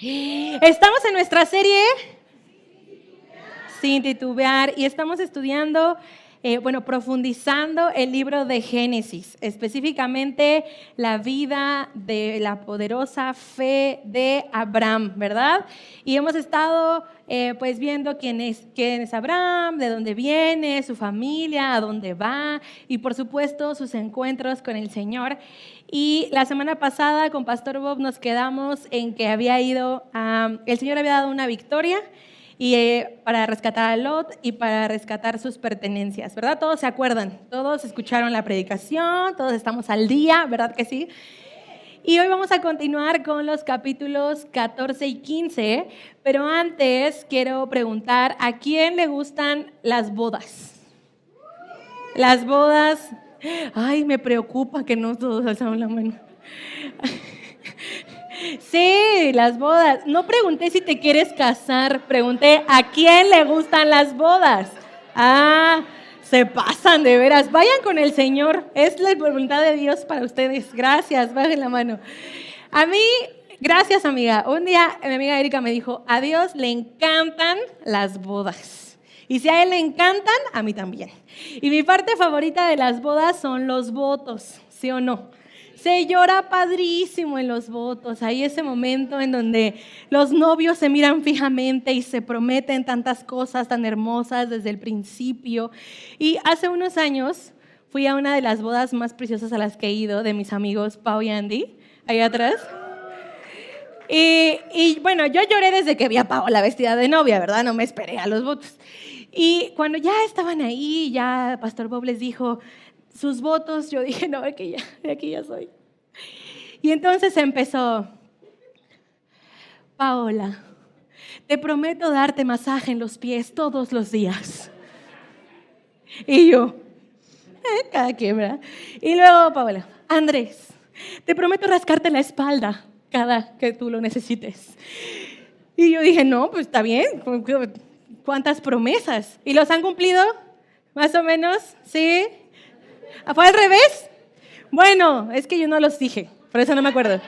Estamos en nuestra serie Sin titubear y estamos estudiando, profundizando el libro de Génesis, específicamente la vida de la poderosa fe de Abraham, ¿verdad? Y hemos estado viendo quién es Abraham, de dónde viene, su familia, a dónde va y por supuesto sus encuentros con el Señor. Y la semana pasada con Pastor Bob nos quedamos en que el Señor había dado una victoria y para rescatar a Lot y para rescatar sus pertenencias, ¿verdad? Todos se acuerdan, todos escucharon la predicación, todos estamos al día, ¿verdad que sí? Y hoy vamos a continuar con los capítulos 14 y 15, pero antes quiero preguntar, ¿a quién le gustan las bodas? Las bodas, ay, me preocupa que no todos alzaron la mano. Sí, las bodas. No pregunté si te quieres casar, pregunté a quién le gustan las bodas. Ah, se pasan de veras. Vayan con el Señor. Es la voluntad de Dios para ustedes. Gracias, bajen la mano. A mí, gracias amiga. Un día mi amiga Erika me dijo, a Dios le encantan las bodas. Y si a Él le encantan, a mí también. Y mi parte favorita de las bodas son los votos, ¿sí o no? Se llora padrísimo en los votos. Hay ese momento en donde los novios se miran fijamente y se prometen tantas cosas tan hermosas desde el principio. Y hace unos años fui a una de las bodas más preciosas a las que he ido de mis amigos Pau y Andy, ahí atrás. Y bueno, yo lloré desde que vi a Paola vestida de novia, ¿verdad? No me esperé a los votos. Y cuando ya estaban ahí, ya Pastor Bob les dijo sus votos, yo dije, no, de aquí ya soy. Y entonces empezó, Paola, te prometo darte masaje en los pies todos los días. Y yo, cada quien, ¿verdad? Y luego Paola, Andrés, te prometo rascarte la espalda cada que tú lo necesites. Y yo dije, no, pues está bien, ¿cuántas promesas? ¿Y los han cumplido? ¿Más o menos? ¿Sí? ¿Fue al revés? Bueno, es que yo no los dije, por eso no me acuerdo.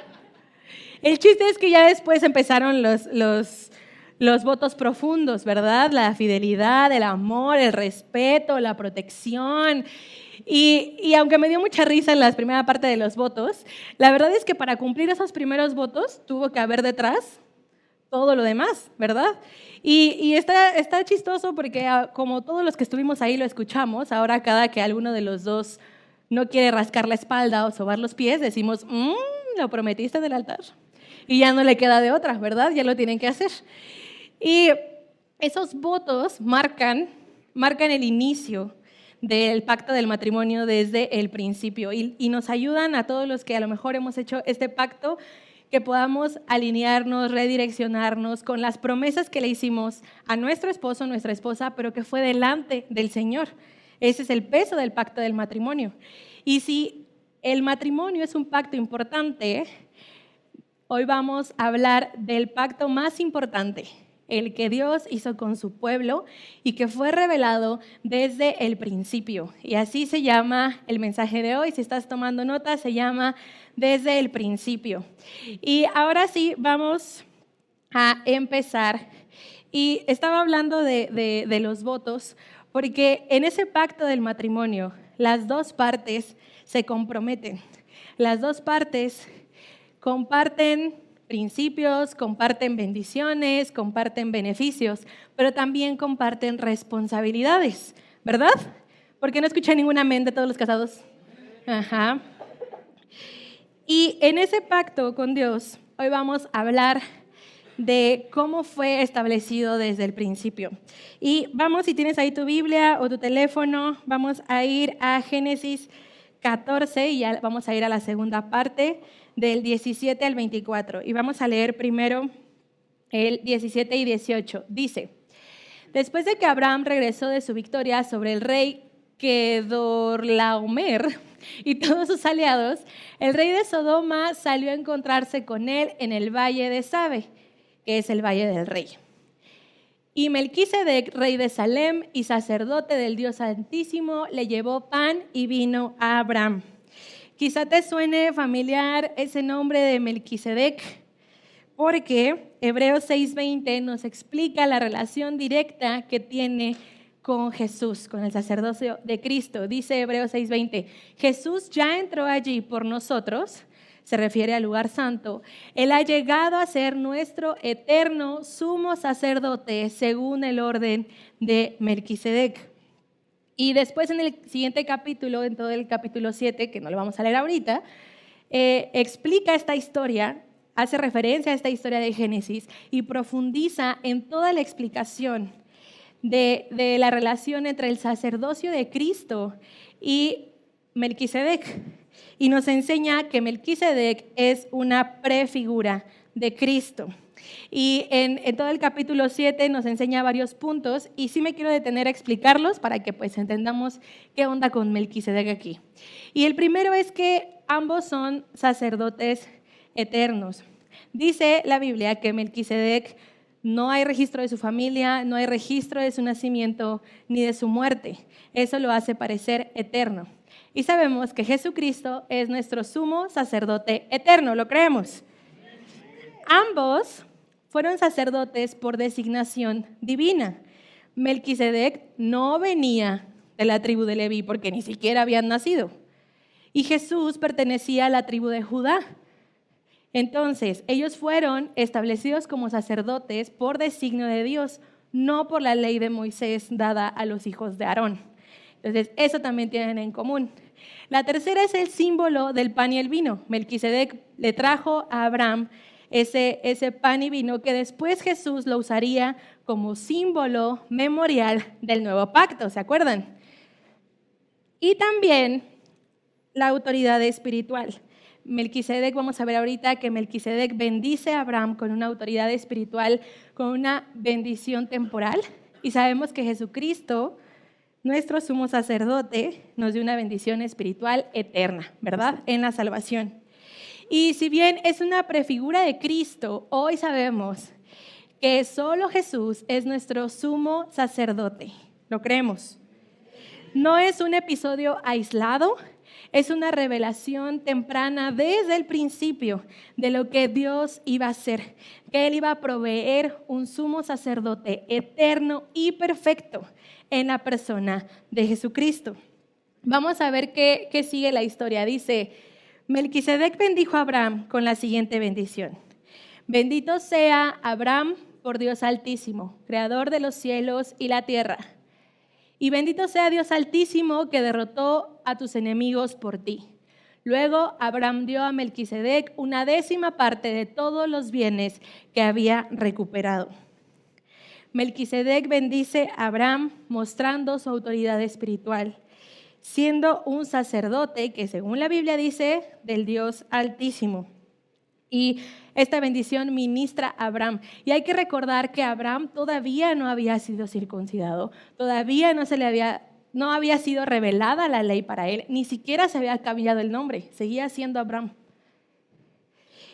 El chiste es que ya después empezaron los votos profundos, ¿verdad? La fidelidad, el amor, el respeto, la protección. Y aunque me dio mucha risa en la primera parte de los votos, la verdad es que para cumplir esos primeros votos tuvo que haber detrás todo lo demás, ¿verdad? Y está chistoso porque como todos los que estuvimos ahí lo escuchamos, ahora cada que alguno de los dos no quiere rascar la espalda o sobar los pies, decimos, lo prometiste en el altar. Y ya no le queda de otra, ¿verdad? Ya lo tienen que hacer. Y esos votos marcan el inicio del pacto del matrimonio desde el principio y nos ayudan a todos los que a lo mejor hemos hecho este pacto que podamos alinearnos, redireccionarnos con las promesas que le hicimos a nuestro esposo, nuestra esposa, pero que fue delante del Señor. Ese es el peso del pacto del matrimonio. Y si el matrimonio es un pacto importante, hoy vamos a hablar del pacto más importante, el que Dios hizo con su pueblo y que fue revelado desde el principio. Y así se llama el mensaje de hoy. Si estás tomando nota, se llama Desde el principio. Y ahora sí, vamos a empezar. Y estaba hablando de los votos, porque en ese pacto del matrimonio, las dos partes se comprometen. Las dos partes comparten principios, comparten bendiciones, comparten beneficios, pero también comparten responsabilidades, ¿verdad? ¿Por qué no escuché ninguna amén de todos los casados? Ajá. Y en ese pacto con Dios, hoy vamos a hablar de cómo fue establecido desde el principio. Y vamos, si tienes ahí tu Biblia o tu teléfono, vamos a ir a Génesis 14 y ya vamos a ir a la segunda parte del 17 al 24. Y vamos a leer primero el 17 y 18. Dice, después de que Abraham regresó de su victoria sobre el rey Kedorlaomer y todos sus aliados, el rey de Sodoma salió a encontrarse con él en el valle de Sabe, que es el valle del rey. Y Melquisedec, rey de Salem y sacerdote del Dios Altísimo, le llevó pan y vino a Abraham. Quizá te suene familiar ese nombre de Melquisedec, porque Hebreos 6:20 nos explica la relación directa que tiene con Jesús, con el sacerdocio de Cristo. Dice Hebreos 6:20, Jesús ya entró allí por nosotros, se refiere al lugar santo. Él ha llegado a ser nuestro eterno sumo sacerdote según el orden de Melquisedec. Y después en el siguiente capítulo, en todo el capítulo 7, que no lo vamos a leer ahorita, explica esta historia, hace referencia a esta historia de Génesis y profundiza en toda la explicación de la relación entre el sacerdocio de Cristo y Melquisedec. Y nos enseña que Melquisedec es una prefigura de Cristo. Y en todo el capítulo 7 nos enseña varios puntos y sí me quiero detener a explicarlos para que pues entendamos qué onda con Melquisedec aquí. Y el primero es que ambos son sacerdotes eternos. Dice la Biblia que Melquisedec no hay registro de su familia, no hay registro de su nacimiento ni de su muerte. Eso lo hace parecer eterno. Y sabemos que Jesucristo es nuestro sumo sacerdote eterno, ¿lo creemos? Ambos fueron sacerdotes por designación divina. Melquisedec no venía de la tribu de Leví porque ni siquiera habían nacido. Y Jesús pertenecía a la tribu de Judá. Entonces, ellos fueron establecidos como sacerdotes por designio de Dios, no por la ley de Moisés dada a los hijos de Aarón. Entonces, eso también tienen en común. La tercera es el símbolo del pan y el vino. Melquisedec le trajo a Abraham ese pan y vino que después Jesús lo usaría como símbolo memorial del nuevo pacto, ¿se acuerdan? Y también la autoridad espiritual. Melquisedec, vamos a ver ahorita que Melquisedec bendice a Abraham con una autoridad espiritual, con una bendición temporal. Y sabemos que Jesucristo, nuestro sumo sacerdote, nos dio una bendición espiritual eterna, ¿verdad? En la salvación. Y si bien es una prefigura de Cristo, hoy sabemos que solo Jesús es nuestro sumo sacerdote. ¿Lo creemos? No es un episodio aislado, es una revelación temprana desde el principio de lo que Dios iba a hacer, que Él iba a proveer un sumo sacerdote eterno y perfecto en la persona de Jesucristo. Vamos a ver qué sigue la historia. Dice, Melquisedec bendijo a Abraham con la siguiente bendición. Bendito sea Abraham por Dios Altísimo, creador de los cielos y la tierra. Y bendito sea Dios Altísimo que derrotó a tus enemigos por ti. Luego Abraham dio a Melquisedec una 10ª parte de todos los bienes que había recuperado. Melquisedec bendice a Abraham mostrando su autoridad espiritual, siendo un sacerdote que según la Biblia dice del Dios Altísimo. Y esta bendición ministra a Abraham. Y hay que recordar que Abraham todavía no había sido circuncidado, todavía no había sido revelada la ley para él, ni siquiera se había cambiado el nombre, seguía siendo Abraham.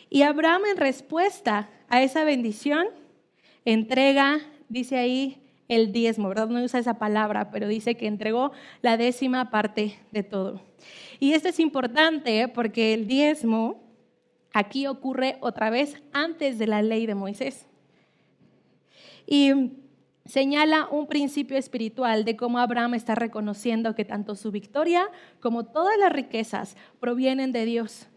Y Abraham en respuesta a esa bendición entrega, dice ahí, el diezmo, ¿verdad? No usa esa palabra, pero dice que entregó la 10ª parte de todo. Y esto es importante porque el diezmo aquí ocurre otra vez antes de la ley de Moisés. Y señala un principio espiritual de cómo Abraham está reconociendo que tanto su victoria como todas las riquezas provienen de Dios.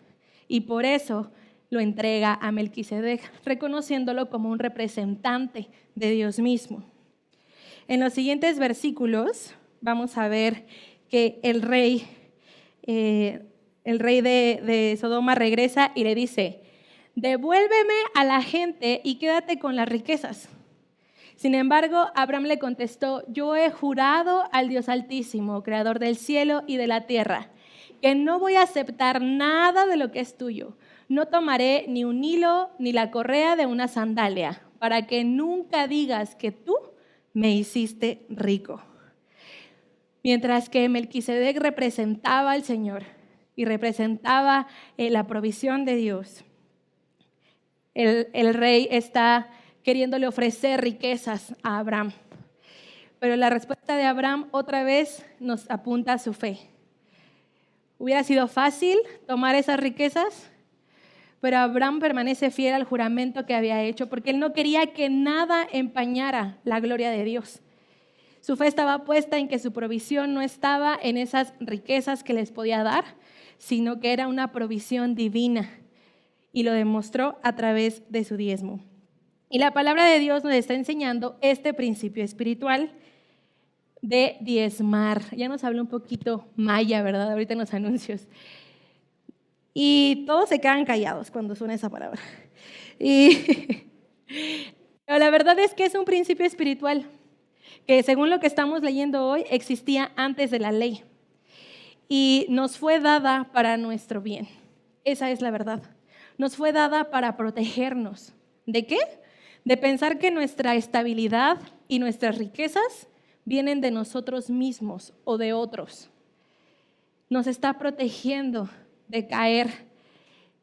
Y por eso lo entrega a Melquisedec, reconociéndolo como un representante de Dios mismo. En los siguientes versículos vamos a ver que el rey de Sodoma regresa y le dice, devuélveme a la gente y quédate con las riquezas. Sin embargo, Abraham le contestó, yo he jurado al Dios Altísimo, creador del cielo y de la tierra, que no voy a aceptar nada de lo que es tuyo. No tomaré ni un hilo ni la correa de una sandalia, para que nunca digas que tú me hiciste rico. Mientras que Melquisedec representaba al Señor y representaba la provisión de Dios, el rey está queriéndole ofrecer riquezas a Abraham. Pero la respuesta de Abraham otra vez nos apunta a su fe. ¿Hubiera sido fácil tomar esas riquezas? Pero Abraham permanece fiel al juramento que había hecho porque él no quería que nada empañara la gloria de Dios. Su fe estaba puesta en que su provisión no estaba en esas riquezas que les podía dar, sino que era una provisión divina. Y lo demostró a través de su diezmo. Y la palabra de Dios nos está enseñando este principio espiritual de diezmar. Ya nos habló un poquito Maya, ¿verdad? Ahorita en los anuncios. Y todos se quedan callados cuando suena esa palabra. Pero la verdad es que es un principio espiritual que, según lo que estamos leyendo hoy, existía antes de la ley y nos fue dada para nuestro bien. Esa es la verdad. Nos fue dada para protegernos. ¿De qué? De pensar que nuestra estabilidad y nuestras riquezas vienen de nosotros mismos o de otros. Nos está protegiendo de caer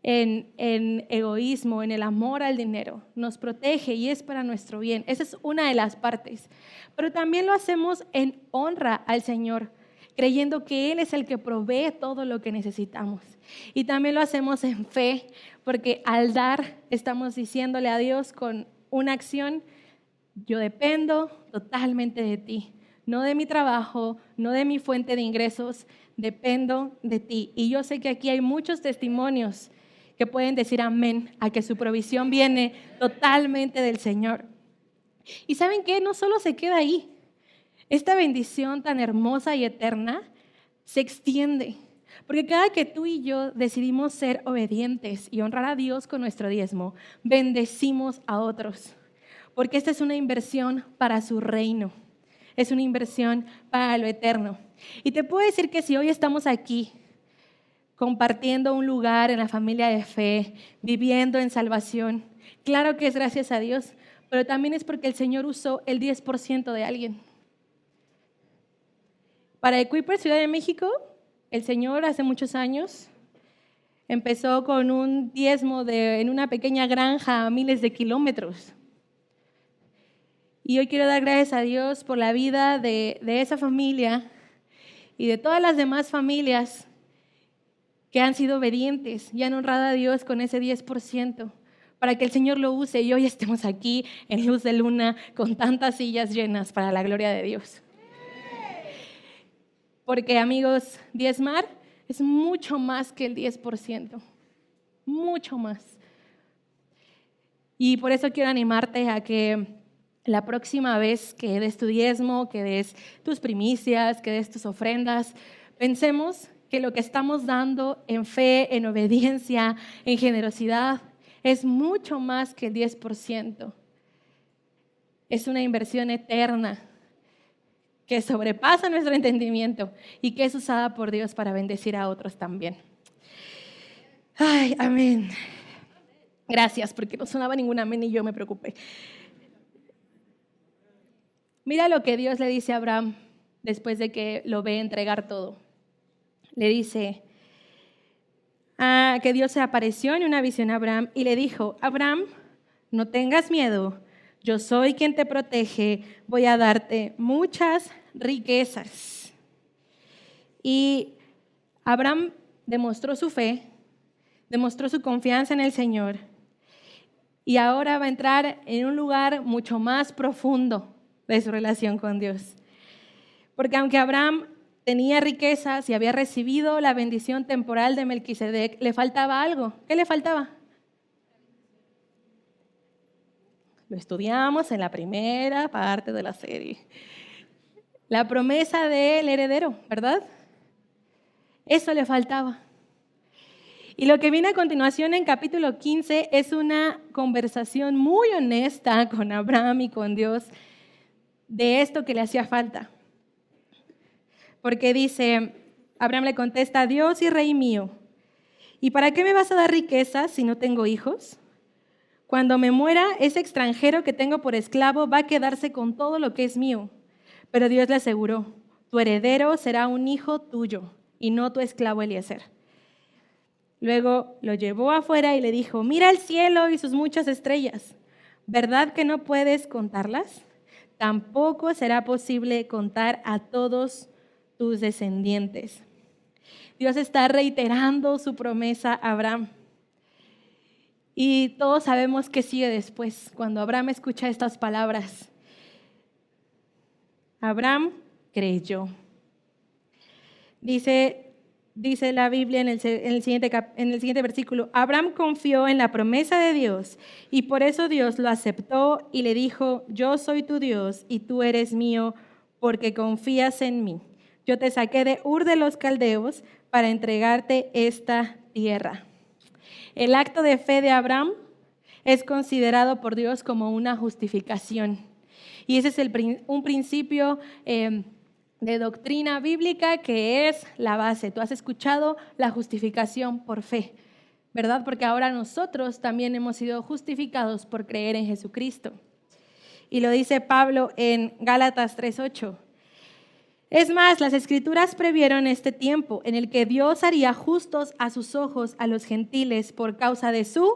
en egoísmo, en el amor al dinero. Nos protege y es para nuestro bien. Esa es una de las partes. Pero también lo hacemos en honra al Señor, creyendo que Él es el que provee todo lo que necesitamos. Y también lo hacemos en fe, porque al dar estamos diciéndole a Dios con una acción: yo dependo totalmente de ti, no de mi trabajo, no de mi fuente de ingresos, dependo de ti. Y yo sé que aquí hay muchos testimonios que pueden decir amén a que su provisión viene totalmente del Señor. Y ¿saben qué? No solo se queda ahí. Esta bendición tan hermosa y eterna se extiende. Porque cada que tú y yo decidimos ser obedientes y honrar a Dios con nuestro diezmo, bendecimos a otros. Porque esta es una inversión para su reino. Es una inversión para lo eterno. Y te puedo decir que si hoy estamos aquí compartiendo un lugar en la familia de fe, viviendo en salvación, claro que es gracias a Dios, pero también es porque el Señor usó el 10% de alguien. Para Equiper Ciudad de México, el Señor hace muchos años empezó con un diezmo en una pequeña granja a miles de kilómetros. Y hoy quiero dar gracias a Dios por la vida de esa familia y de todas las demás familias que han sido obedientes y han honrado a Dios con ese 10%, para que el Señor lo use y hoy estemos aquí en Luz de Luna con tantas sillas llenas para la gloria de Dios. Porque, amigos, diezmar es mucho más que el 10%, mucho más. Y por eso quiero animarte a que la próxima vez que des tu diezmo, que des tus primicias, que des tus ofrendas, pensemos que lo que estamos dando en fe, en obediencia, en generosidad, es mucho más que el 10%. Es una inversión eterna que sobrepasa nuestro entendimiento y que es usada por Dios para bendecir a otros también. Ay, amén. Gracias, porque no sonaba ningún amén y yo me preocupé. Mira lo que Dios le dice a Abraham después de que lo ve entregar todo. Le dice que Dios se apareció en una visión a Abraham y le dijo: Abraham, no tengas miedo, yo soy quien te protege, voy a darte muchas riquezas. Y Abraham demostró su fe, demostró su confianza en el Señor y ahora va a entrar en un lugar mucho más profundo de su relación con Dios. Porque aunque Abraham tenía riquezas y había recibido la bendición temporal de Melquisedec, le faltaba algo. ¿Qué le faltaba? Lo estudiamos en la primera parte de la serie. La promesa del heredero, ¿verdad? Eso le faltaba. Y lo que viene a continuación en capítulo 15 es una conversación muy honesta con Abraham y con Dios de esto que le hacía falta. Porque dice, Abraham le contesta: Dios y Rey mío, ¿y para qué me vas a dar riquezas si no tengo hijos? Cuando me muera, ese extranjero que tengo por esclavo va a quedarse con todo lo que es mío. Pero Dios le aseguró: tu heredero será un hijo tuyo y no tu esclavo Eliezer. Luego lo llevó afuera y le dijo: mira el cielo y sus muchas estrellas. ¿Verdad que no puedes contarlas? Tampoco será posible contar a todos tus descendientes. Dios está reiterando su promesa a Abraham. Y todos sabemos qué sigue después, cuando Abraham escucha estas palabras. Abraham creyó. Dice la Biblia en el siguiente versículo, Abraham confió en la promesa de Dios y por eso Dios lo aceptó y le dijo, yo soy tu Dios y tú eres mío porque confías en mí. Yo te saqué de Ur de los Caldeos para entregarte esta tierra. El acto de fe de Abraham es considerado por Dios como una justificación. Y ese es un principio de doctrina bíblica que es la base. Tú has escuchado la justificación por fe, ¿verdad? Porque ahora nosotros también hemos sido justificados por creer en Jesucristo. Y lo dice Pablo en Gálatas 3:8. Es más, las Escrituras previeron este tiempo en el que Dios haría justos a sus ojos a los gentiles por causa de su.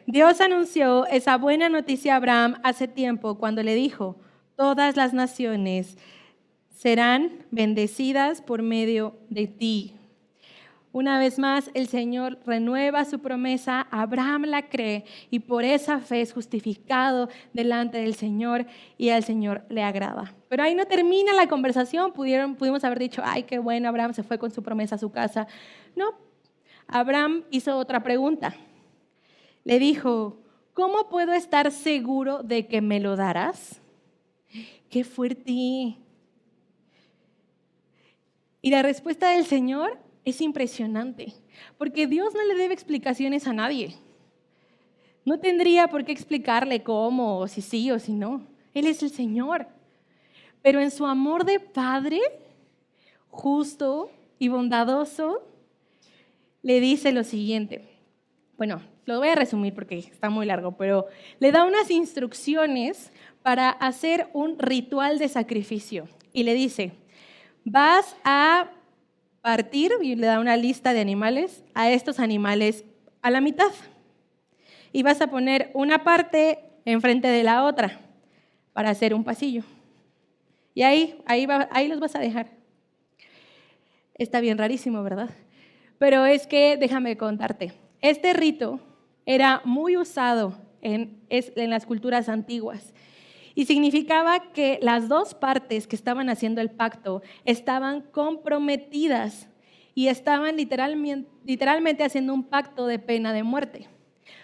Dios anunció esa buena noticia a Abraham hace tiempo cuando le dijo, todas las naciones serán bendecidas por medio de ti. Una vez más, el Señor renueva su promesa, Abraham la cree y por esa fe es justificado delante del Señor y al Señor le agrada. Pero ahí no termina la conversación, pudimos haber dicho, ay, qué bueno, Abraham se fue con su promesa a su casa. No, Abraham hizo otra pregunta. Le dijo, ¿cómo puedo estar seguro de que me lo darás? ¡Qué fuerte! Y la respuesta del Señor es impresionante, porque Dios no le debe explicaciones a nadie. No tendría por qué explicarle cómo, o si sí o si no. Él es el Señor. Pero en su amor de Padre, justo y bondadoso, le dice lo siguiente. Bueno, lo voy a resumir porque está muy largo, pero le da unas instrucciones para hacer un ritual de sacrificio. Y le dice, vas a partir, y le da una lista de animales, a estos animales a la mitad. Y vas a poner una parte enfrente de la otra para hacer un pasillo. Y ahí los vas a dejar. Está bien rarísimo, ¿verdad? Pero es que déjame contarte. Este rito era muy usado en las culturas antiguas y significaba que las dos partes que estaban haciendo el pacto estaban comprometidas y estaban literalmente haciendo un pacto de pena de muerte.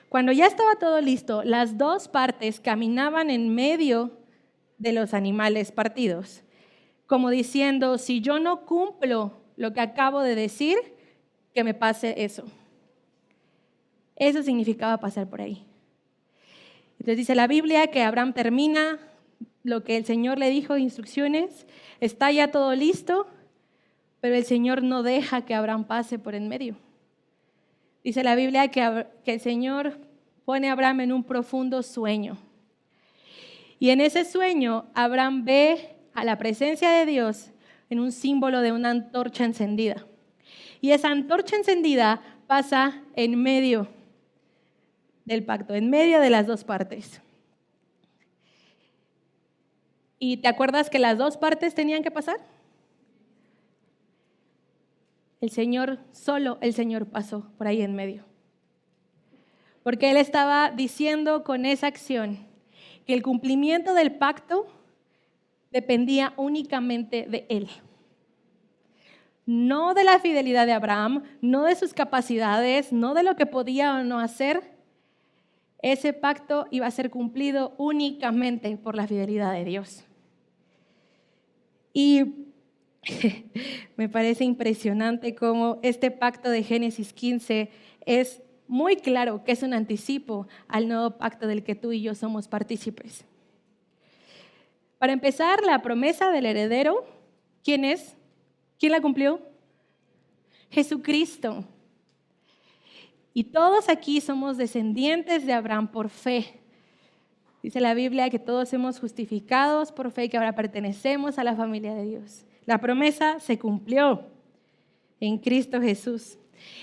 Cuando ya estaba todo listo, las dos partes caminaban en medio de los animales partidos, como diciendo, si yo no cumplo lo que acabo de decir, que me pase eso. Eso significaba pasar por ahí. Entonces dice la Biblia que Abraham termina lo que el Señor le dijo, instrucciones, está ya todo listo, pero el Señor no deja que Abraham pase por en medio. Dice la Biblia que el Señor pone a Abraham en un profundo sueño. Y en ese sueño, Abraham ve a la presencia de Dios en un símbolo de una antorcha encendida. Y esa antorcha encendida pasa en medio del pacto, en medio de las dos partes. ¿Y te acuerdas que las dos partes tenían que pasar? Solo el Señor pasó por ahí en medio. Porque Él estaba diciendo con esa acción que el cumplimiento del pacto dependía únicamente de Él. No de la fidelidad de Abraham, no de sus capacidades, no de lo que podía o no hacer. Ese pacto iba a ser cumplido únicamente por la fidelidad de Dios. Y me parece impresionante cómo este pacto de Génesis 15 es muy claro que es un anticipo al nuevo pacto del que tú y yo somos partícipes. Para empezar, la promesa del heredero, ¿quién es? ¿Quién la cumplió? Jesucristo. Y todos aquí somos descendientes de Abraham por fe. Dice la Biblia que todos somos justificados por fe y que ahora pertenecemos a la familia de Dios. La promesa se cumplió en Cristo Jesús.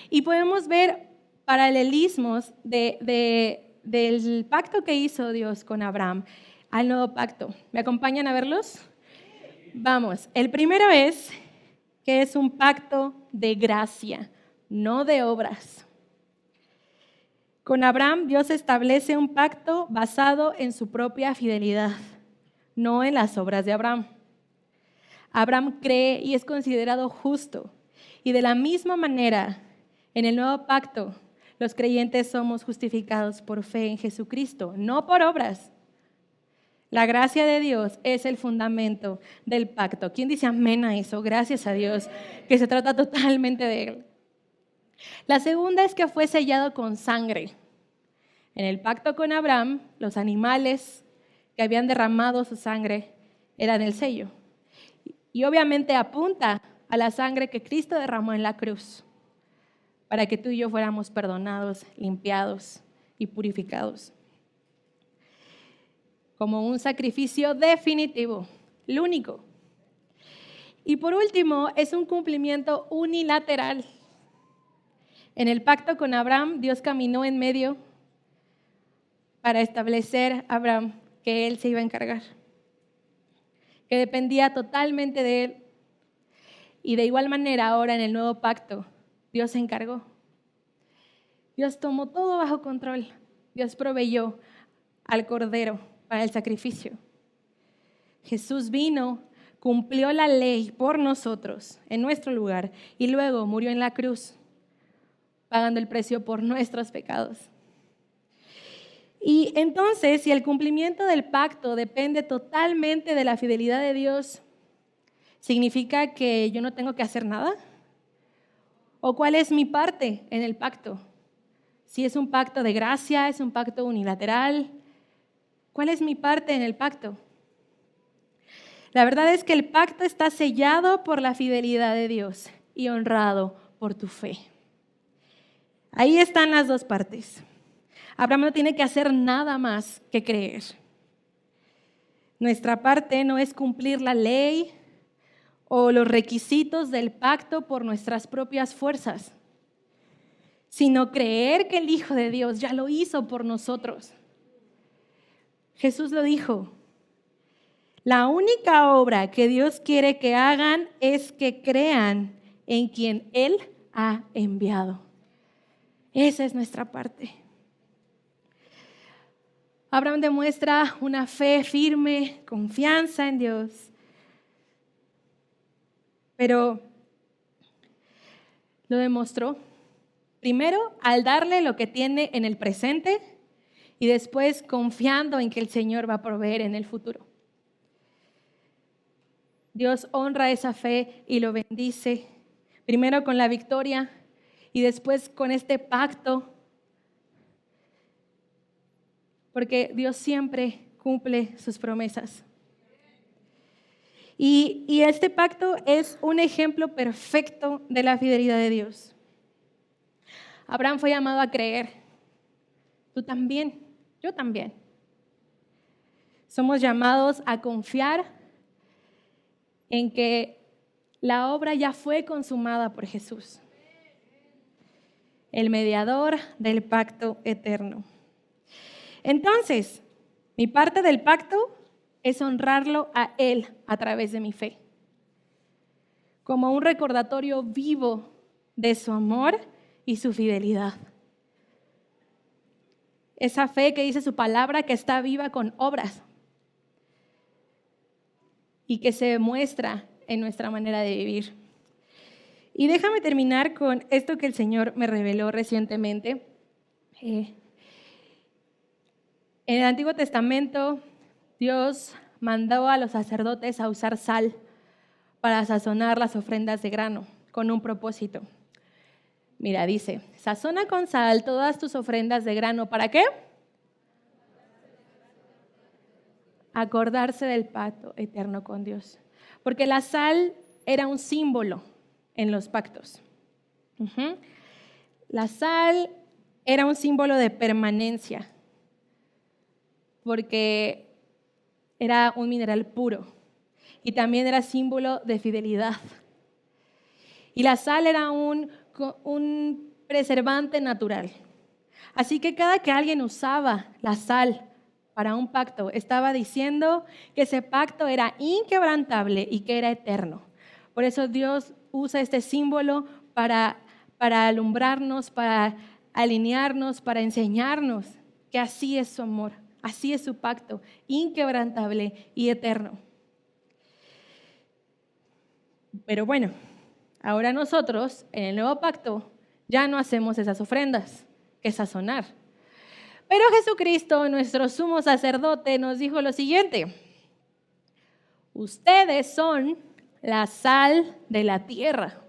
Y podemos ver paralelismos del pacto que hizo Dios con Abraham al nuevo pacto. ¿Me acompañan a verlos? Vamos. El primero es que es un pacto de gracia. no de obras. Con Abraham, Dios establece un pacto basado en su propia fidelidad, no en las obras de Abraham. Abraham cree y es considerado justo. Y de la misma manera, en el nuevo pacto, los creyentes somos justificados por fe en Jesucristo, no por obras. La gracia de Dios es el fundamento del pacto. ¿Quién dice amén a eso? Gracias a Dios, que se trata totalmente de Él. La segunda es que fue sellado con sangre. En el pacto con Abraham, los animales que habían derramado su sangre eran el sello. Y obviamente apunta a la sangre que Cristo derramó en la cruz para que tú y yo fuéramos perdonados, limpiados y purificados. Como un sacrificio definitivo, el único. Y por último, es un cumplimiento unilateral. En el pacto con Abraham, Dios caminó en medio para establecer a Abraham que él se iba a encargar, que dependía totalmente de él. Y de igual manera ahora en el nuevo pacto, Dios se encargó. Dios tomó todo bajo control. Dios proveyó al Cordero para el sacrificio. Jesús vino, cumplió la ley por nosotros, en nuestro lugar, y luego murió en la cruz, pagando el precio por nuestros pecados. Y entonces, si el cumplimiento del pacto depende totalmente de la fidelidad de Dios, ¿significa que yo no tengo que hacer nada? ¿O cuál es mi parte en el pacto? Si es un pacto de gracia, es un pacto unilateral, ¿cuál es mi parte en el pacto? La verdad es que el pacto está sellado por la fidelidad de Dios y honrado por tu fe. Ahí están las dos partes. Abraham no tiene que hacer nada más que creer. Nuestra parte no es cumplir la ley o los requisitos del pacto por nuestras propias fuerzas, sino creer que el Hijo de Dios ya lo hizo por nosotros. Jesús lo dijo: la única obra que Dios quiere que hagan es que crean en quien Él ha enviado. Esa es nuestra parte. Abraham demuestra una fe firme, confianza en Dios, pero lo demostró primero al darle lo que tiene en el presente y después confiando en que el Señor va a proveer en el futuro. Dios honra esa fe y lo bendice, primero con la victoria y después con este pacto, porque Dios siempre cumple sus promesas. Y este pacto es un ejemplo perfecto de la fidelidad de Dios. Abraham fue llamado a creer. Tú también, yo también. Somos llamados a confiar en que la obra ya fue consumada por Jesús, el mediador del pacto eterno. Entonces, mi parte del pacto es honrarlo a Él a través de mi fe, como un recordatorio vivo de su amor y su fidelidad. Esa fe que dice su palabra que está viva con obras y que se muestra en nuestra manera de vivir. Y déjame terminar con esto que el Señor me reveló recientemente. En el Antiguo Testamento, Dios mandó a los sacerdotes a usar sal para sazonar las ofrendas de grano con un propósito. Mira, dice, sazona con sal todas tus ofrendas de grano. ¿Para qué? Acordarse del pacto eterno con Dios. Porque la sal era un símbolo en los pactos. La sal era un símbolo de permanencia, porque era un mineral puro y también era símbolo de fidelidad. Y la sal era un preservante natural. Así que cada que alguien usaba la sal para un pacto, estaba diciendo que ese pacto era inquebrantable y que era eterno. Por eso Dios usa este símbolo para para alumbrarnos, para alinearnos, para enseñarnos que así es su amor, así es su pacto, inquebrantable y eterno. Pero bueno, ahora nosotros en el nuevo pacto ya no hacemos esas ofrendas, que sazonar. Pero Jesucristo, nuestro sumo sacerdote, nos dijo lo siguiente: ustedes son la sal de la tierra.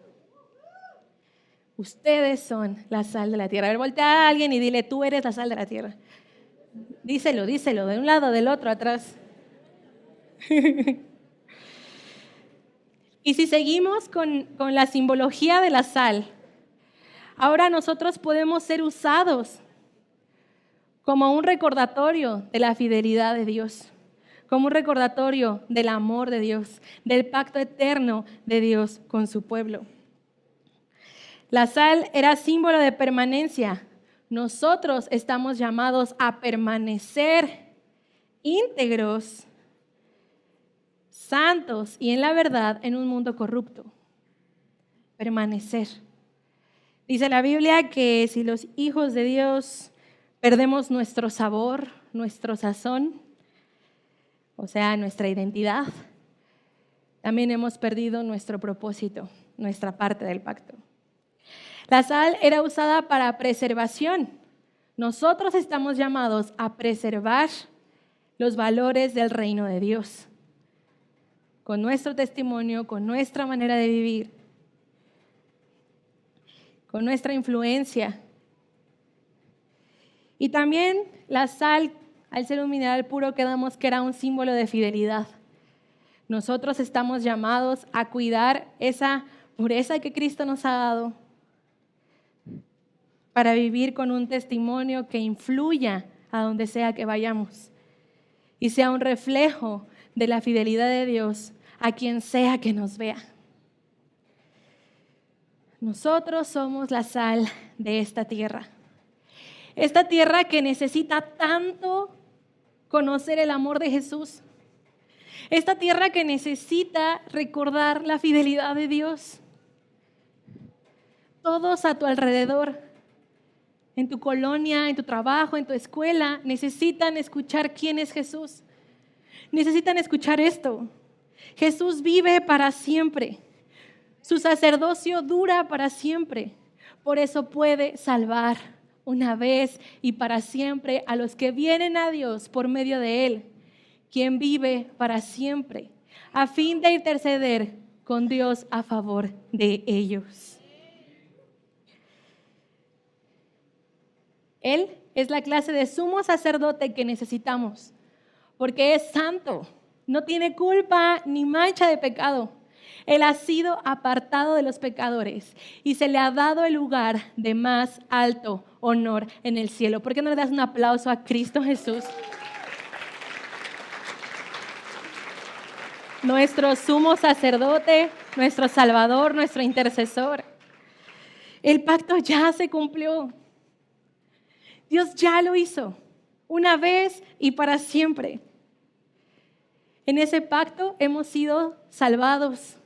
Ustedes son la sal de la tierra. A ver, voltea a alguien y dile, tú eres la sal de la tierra. Díselo, de un lado, del otro, atrás. Y si seguimos con la simbología de la sal, ahora nosotros podemos ser usados como un recordatorio de la fidelidad de Dios, como un recordatorio del amor de Dios, del pacto eterno de Dios con su pueblo. La sal era símbolo de permanencia. Nosotros estamos llamados a permanecer íntegros, santos y en la verdad en un mundo corrupto. Permanecer. Dice la Biblia que si los hijos de Dios perdemos nuestro sabor, nuestro sazón, o sea, nuestra identidad, también hemos perdido nuestro propósito, nuestra parte del pacto. La sal era usada para preservación. Nosotros estamos llamados a preservar los valores del reino de Dios, con nuestro testimonio, con nuestra manera de vivir, con nuestra influencia. Y también la sal, al ser un mineral puro, quedamos que era un símbolo de fidelidad. Nosotros estamos llamados a cuidar esa pureza que Cristo nos ha dado para vivir con un testimonio que influya a donde sea que vayamos y sea un reflejo de la fidelidad de Dios a quien sea que nos vea. Nosotros somos la sal de esta tierra que necesita tanto conocer el amor de Jesús, esta tierra que necesita recordar la fidelidad de Dios. Todos a tu alrededor, en tu colonia, en tu trabajo, en tu escuela, necesitan escuchar quién es Jesús. Necesitan escuchar esto. Jesús vive para siempre. Su sacerdocio dura para siempre. Por eso puede salvar una vez y para siempre a los que vienen a Dios por medio de Él, quien vive para siempre, a fin de interceder con Dios a favor de ellos. Él es la clase de sumo sacerdote que necesitamos, porque es santo, no tiene culpa ni mancha de pecado. Él ha sido apartado de los pecadores y se le ha dado el lugar de más alto honor en el cielo. ¿Por qué no le das un aplauso a Cristo Jesús? Nuestro sumo sacerdote, nuestro salvador, nuestro intercesor. El pacto ya se cumplió. Dios ya lo hizo, una vez y para siempre. En ese pacto hemos sido salvados,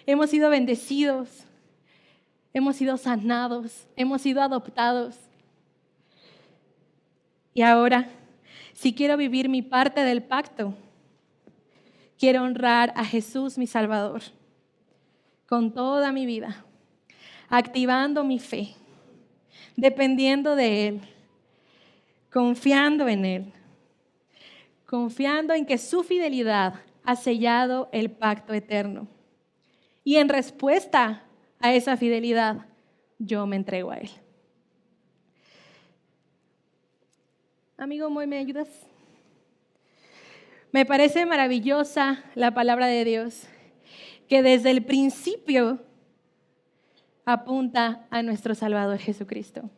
hemos sido bendecidos, hemos sido sanados, hemos sido adoptados. Y ahora, si quiero vivir mi parte del pacto, quiero honrar a Jesús, mi Salvador, con toda mi vida, activando mi fe, dependiendo de Él, confiando en Él, confiando en que su fidelidad ha sellado el pacto eterno. Y en respuesta a esa fidelidad, yo me entrego a Él. Amigo Moy, ¿me ayudas? Me parece maravillosa la palabra de Dios, que desde el principio apunta a nuestro Salvador Jesucristo,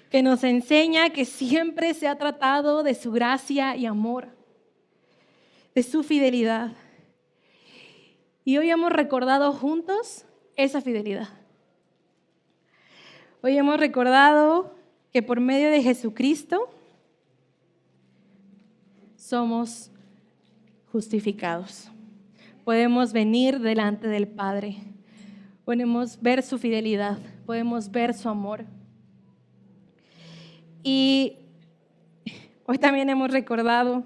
que nos enseña que siempre se ha tratado de su gracia y amor, de su fidelidad. Y hoy hemos recordado juntos esa fidelidad. Hoy hemos recordado que por medio de Jesucristo somos justificados. Podemos venir delante del Padre. podemos ver su fidelidad, podemos ver su amor. Y hoy también hemos recordado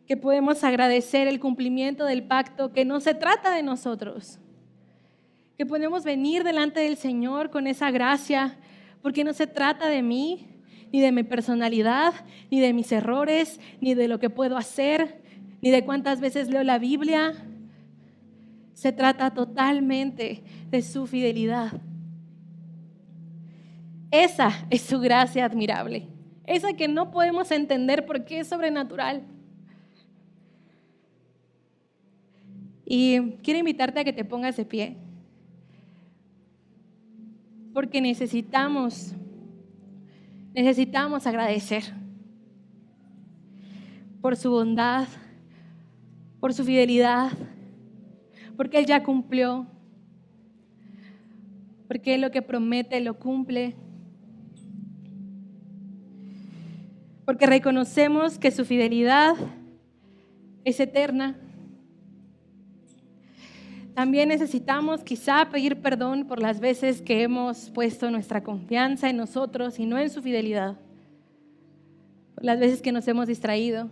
que podemos agradecer el cumplimiento del pacto, que no se trata de nosotros, que podemos venir delante del Señor con esa gracia, porque no se trata de mí, ni de mi personalidad, ni de mis errores, ni de lo que puedo hacer, ni de cuántas veces leo la Biblia. Se trata totalmente de su fidelidad. Esa es su gracia admirable, esa que no podemos entender porque es sobrenatural. Y quiero invitarte a que te pongas de pie, porque necesitamos agradecer por su bondad, por su fidelidad, porque Él ya cumplió, porque Él lo que promete lo cumple, porque reconocemos que su fidelidad es eterna. También necesitamos quizá pedir perdón por las veces que hemos puesto nuestra confianza en nosotros y no en su fidelidad, por las veces que nos hemos distraído,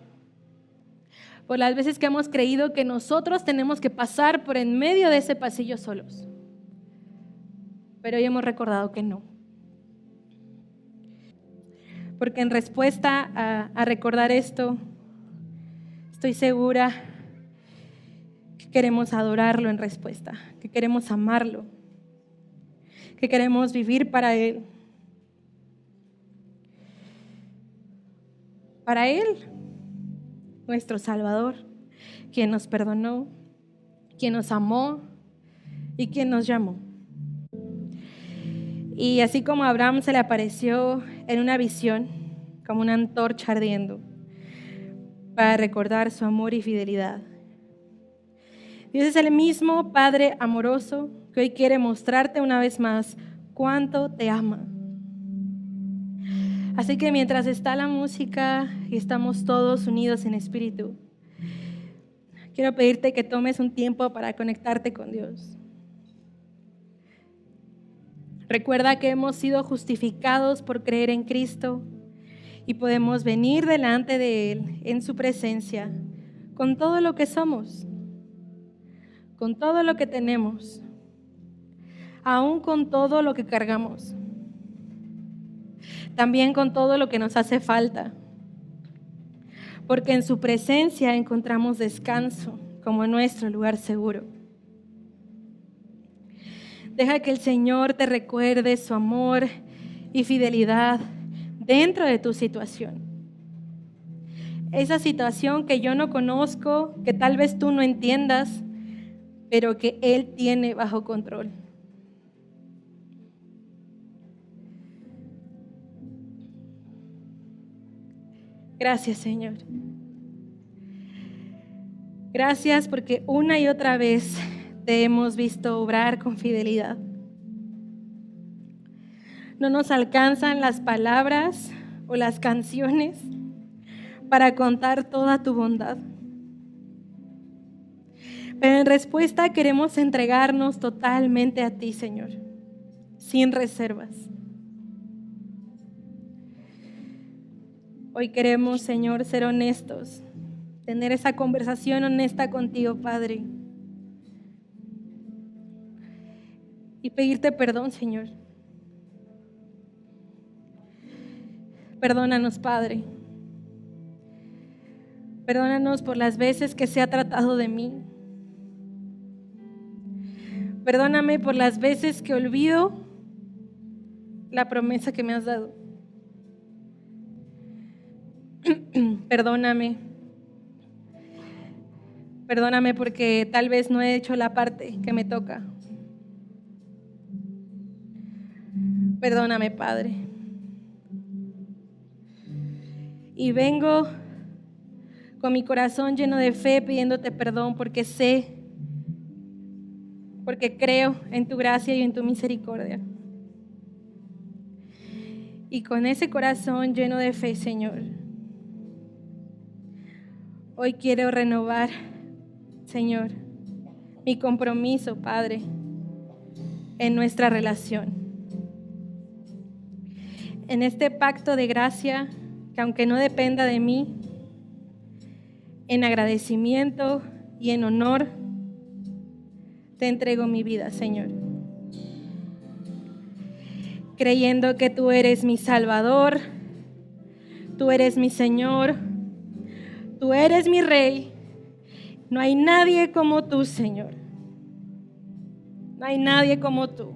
por las veces que hemos creído que nosotros tenemos que pasar por en medio de ese pasillo solos. Pero hoy hemos recordado que no. Porque en respuesta a recordar esto, estoy segura que queremos adorarlo en respuesta, que queremos amarlo, que queremos vivir para Él. Para Él, nuestro Salvador, quien nos perdonó, quien nos amó y quien nos llamó. Y así como a Abraham se le apareció en una visión, como una antorcha ardiendo, para recordar su amor y fidelidad. Dios es el mismo Padre amoroso que hoy quiere mostrarte una vez más cuánto te ama. Así que mientras está la música y estamos todos unidos en espíritu, quiero pedirte que tomes un tiempo para conectarte con Dios. Recuerda que hemos sido justificados por creer en Cristo y podemos venir delante de Él en su presencia con todo lo que somos, con todo lo que tenemos, aún con todo lo que cargamos, también con todo lo que nos hace falta, porque en su presencia encontramos descanso como nuestro lugar seguro. Deja que el Señor te recuerde su amor y fidelidad dentro de tu situación. Esa situación que yo no conozco, que tal vez tú no entiendas, pero que Él tiene bajo control. Gracias, Señor. Gracias porque una y otra vez te hemos visto obrar con fidelidad. No nos alcanzan las palabras o las canciones para contar toda tu bondad. Pero en respuesta queremos entregarnos totalmente a ti, Señor, sin reservas. Hoy queremos, Señor, ser honestos, tener esa conversación honesta contigo, Padre. Y pedirte perdón, Señor. Perdónanos, Padre. Perdónanos por las veces que se ha tratado de mí. Perdóname por las veces que olvido la promesa que me has dado. Perdóname. Perdóname porque tal vez no he hecho la parte que me toca. Perdóname, Padre. Y vengo con mi corazón lleno de fe pidiéndote perdón porque creo en tu gracia y en tu misericordia. Y con ese corazón lleno de fe, Señor, hoy quiero renovar, Señor, mi compromiso, Padre, en nuestra relación. En este pacto de gracia, que aunque no dependa de mí, en agradecimiento y en honor, te entrego mi vida, Señor. Creyendo que tú eres mi Salvador, tú eres mi Señor, tú eres mi Rey. No hay nadie como tú, Señor. No hay nadie como tú.